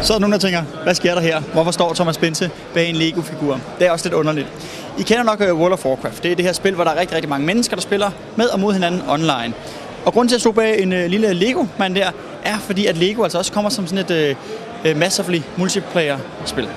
Så er der nogen, der tænker, hvad sker der her? Hvorfor står Thomas Bense bag en Lego-figur? Det er også lidt underligt. I kender nok World of Warcraft. Det er det her spil, hvor der er rigtig, rigtig mange mennesker, der spiller med og mod hinanden online. Og grunden til at stå bag en lille Lego-mand der, er fordi, at Lego altså også kommer som sådan et massively multiplayer-spil.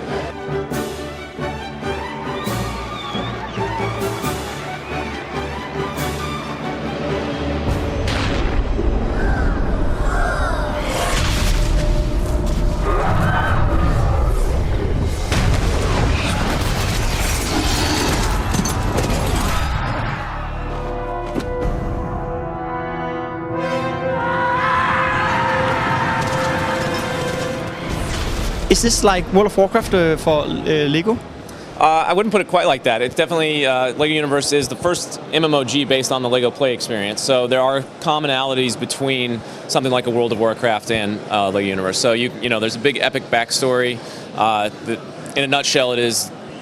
Is this like World of Warcraft for Lego? I wouldn't put it quite like that. It's definitely, LEGO Universe is the first MMOG based on the LEGO play experience. So there are commonalities between something like a World of Warcraft and LEGO Universe. So you know, there's a big epic backstory. In a nutshell,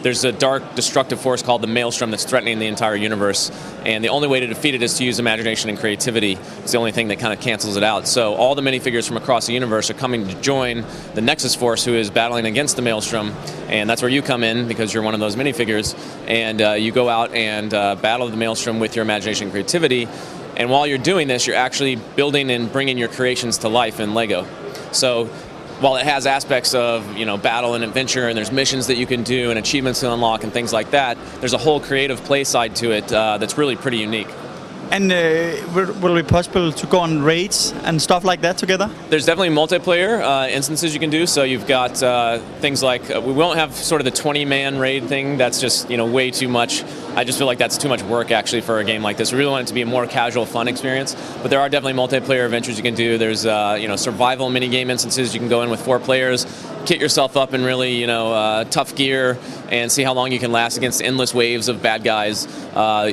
there's a dark, destructive force called the Maelstrom that's threatening the entire universe, and the only way to defeat it is to use imagination and creativity. It's the only thing that kind of cancels it out. So all the minifigures from across the universe are coming to join the Nexus Force, who is battling against the Maelstrom, and that's where you come in because you're one of those minifigures, and you go out and battle the Maelstrom with your imagination and creativity. And while you're doing this, you're actually building and bringing your creations to life in LEGO. So while it has aspects of, you know, battle and adventure, and there's missions that you can do and achievements to unlock and things like that, there's a whole creative play side to it that's really pretty unique. And will it be possible to go on raids and stuff like that together? There's definitely multiplayer instances you can do. So you've got things like, we won't have sort of the 20-man raid thing. That's just, you know, way too much. I just feel like that's too much work actually for a game like this. We really want it to be a more casual, fun experience. But there are definitely multiplayer adventures you can do. There's you know, survival mini-game instances you can go in with 4 players, kit yourself up in really, you know, tough gear and see how long you can last against endless waves of bad guys.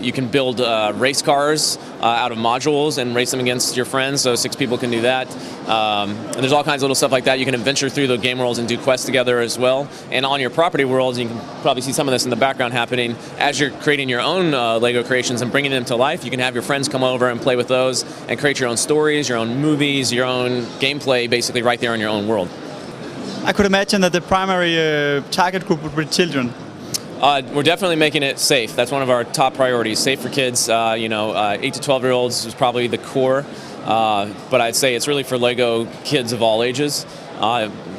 You can build race cars out of modules and race them against your friends, so 6 people can do that. And there's all kinds of little stuff like that. You can adventure through the game worlds and do quests together as well. And on your property worlds, you can probably see some of this in the background happening, as you're creating your own LEGO creations and bringing them to life. You can have your friends come over and play with those and create your own stories, your own movies, your own gameplay, basically right there in your own world. I could imagine that the primary target group would be children. We're definitely making it safe. That's one of our top priorities. Safe for kids. You know, 8 to 12-year-olds is probably the core. But I'd say it's really for LEGO kids of all ages.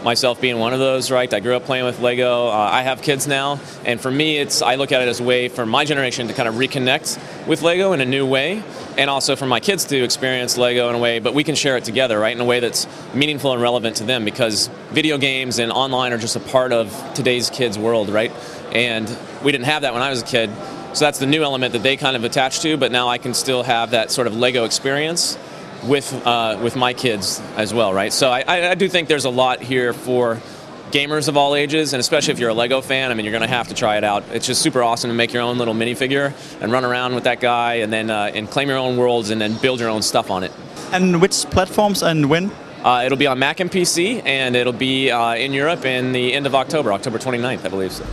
Myself being one of those, right? I grew up playing with LEGO. I have kids now, and for me, I look at it as a way for my generation to kind of reconnect with LEGO in a new way, and also for my kids to experience LEGO in a way, but we can share it together, right? In a way that's meaningful and relevant to them, because video games and online are just a part of today's kids' world, right? And we didn't have that when I was a kid, so that's the new element that they kind of attach to, but now I can still have that sort of LEGO experience with my kids as well, right? So I do think there's a lot here for gamers of all ages, and especially if you're a LEGO fan, I mean, you're going to have to try it out. It's just super awesome to make your own little minifigure and run around with that guy, and then and claim your own worlds, and then build your own stuff on it. And which platforms and when? It'll be on Mac and PC, and it'll be in Europe in the end of October 29th, I believe. So.